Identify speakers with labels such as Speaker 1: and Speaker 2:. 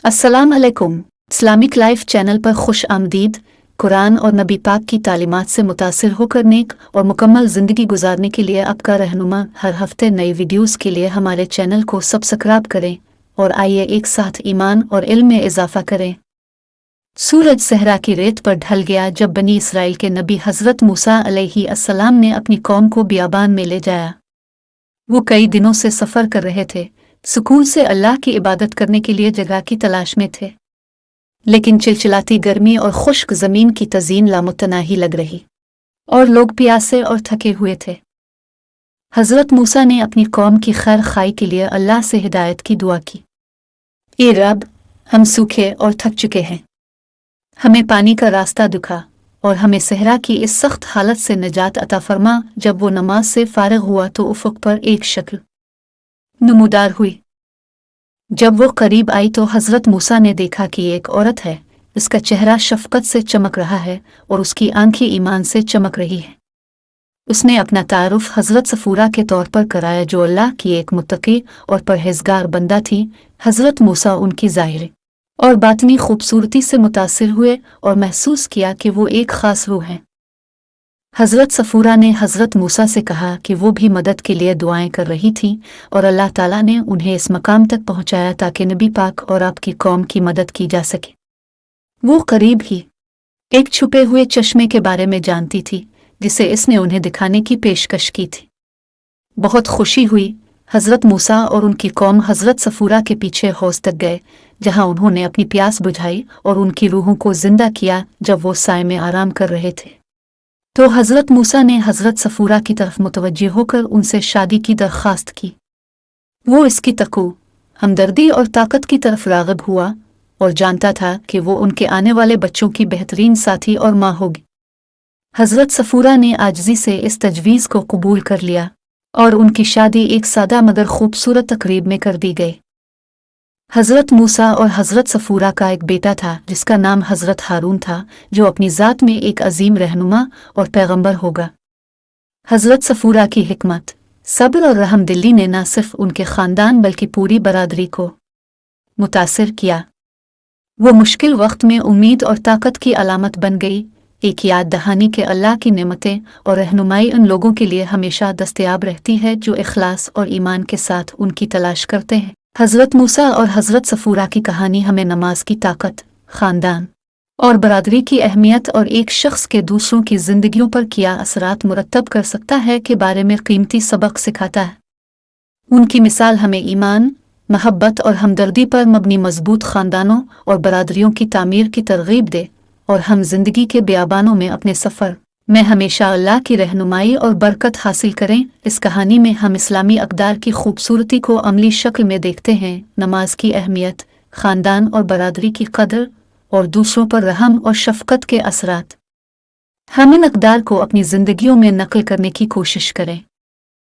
Speaker 1: अस्सलाम अलैकुम। Islamic life channel पर खुश आमदीद। कुरान और नबी पाक की तालीमात से मुतासिर होकर नेक और मुकम्मल ज़िंदगी गुजारने के लिए आपका रहनुमा हर हफ्ते नई वीडियोस के लिए हमारे चैनल को सब्सक्राइब करें और आइए एक साथ ईमान और इल्म में इजाफा करें। सूरज सहरा की रेत पर ढल गया जब बनी इसराइल के नबी हज़रत मूसा अलैहिस्सलाम ने अपनी कौम को बियाबान में ले जाया। वो कई दिनों से सफ़र कर रहे थे, सुकून से अल्लाह की इबादत करने के लिए जगह की तलाश में थे, लेकिन चिलचिलाती गर्मी और खुश्क ज़मीन की तज़ीन लामुतनाही लग रही और लोग प्यासे और थके हुए थे। हज़रत मूसा ने अपनी कौम की खैर खाई के लिए अल्लाह से हिदायत की दुआ की। ए रब, हम सूखे और थक चुके हैं, हमें पानी का रास्ता दिखा और हमें सहरा की इस सख्त हालत से निजात अता फरमा। जब वो नमाज से फारिग हुआ तो उफ़ुक़ पर एक शक्ल नमूदार हुई। जब वो करीब आई तो हज़रत मूसा ने देखा कि एक औरत है, उसका चेहरा शफ़क़त से चमक रहा है और उसकी आंखें ईमान से चमक रही हैं। उसने अपना तारुफ हज़रत सफ़ूरा के तौर पर कराया, जो अल्लाह की एक मुत्तकी और परहेज़गार बंदा थी। हज़रत मूसा उनकी ज़ाहिरी और बातनी खूबसूरती से मुतासिर हुए और महसूस किया कि वो एक ख़ास रूह है। हज़रत सफ़ूरा ने हज़रत मूसा से कहा कि वो भी मदद के लिए दुआएं कर रही थी और अल्लाह ताला ने उन्हें इस मकाम तक पहुंचाया ताकि नबी पाक और आपकी कौम की मदद की जा सके। वो करीब ही एक छुपे हुए चश्मे के बारे में जानती थी जिसे इसने उन्हें दिखाने की पेशकश की थी। बहुत खुशी हुई। हज़रत मूसा और उनकी कौम हज़रत सफ़ूरा के पीछे हौज़ तक गए, जहां उन्होंने अपनी प्यास बुझाई और उनकी रूहों को जिंदा किया। जब वो साए में आराम कर रहे थे तो हज़रत मूसा ने हज़रत सफ़ूरा की तरफ मुतवज्जे होकर उनसे शादी की दरख्वास्त की। वो इसकी तक़ू, हमदर्दी और ताकत की तरफ राग़िब हुआ और जानता था कि वो उनके आने वाले बच्चों की बेहतरीन साथी और माँ होगी। हज़रत सफ़ूरा ने आजिज़ी से इस तजवीज़ को कबूल कर लिया और उनकी शादी एक सादा मगर खूबसूरत तक़रीब में कर दी गई। हज़रत मूसा और हज़रत सफ़ूरा का एक बेटा था जिसका नाम हज़रत हारून था, जो अपनी ज़ात में एक अजीम रहनुमा और पैगंबर होगा। हज़रत सफ़ूरा की हिकमत, सब्र और रहमदिली ने न सिर्फ उनके ख़ानदान बल्कि पूरी बरादरी को मुतासिर किया। वो मुश्किल वक्त में उम्मीद और ताकत की अलामत बन गई, एक याद दहानी के अल्लाह की नेमतें और रहनुमाई उन लोगों के लिए हमेशा दस्तयाब रहती है जो इखलास और ईमान के साथ उनकी तलाश करते हैं। हज़रत मूसा और हज़रत सफ़ूरा की कहानी हमें नमाज की ताकत, ख़ानदान और बरादरी की अहमियत और एक शख्स के दूसरों की ज़िंदगियों पर क्या असरात मुरतब कर सकता है के बारे में कीमती सबक सिखाता है। उनकी मिसाल हमें ईमान, महब्बत और हमदर्दी पर मबनी मजबूत ख़ानदानों और बरादरियों की तामीर की तरगीब दे और हम ज़िंदगी के बियाबानों में अपने सफ़र में हमेशा अल्लाह की रहनुमाई और बरकत हासिल करें। इस कहानी में हम इस्लामी अक़दार की खूबसूरती को अमली शक्ल में देखते हैं, नमाज की अहमियत, ख़ानदान और बरादरी की कदर और दूसरों पर रहम और शफ़क़त के असरात। हम इन अक़दार को अपनी ज़िंदगियों में नक़ल करने की कोशिश करें।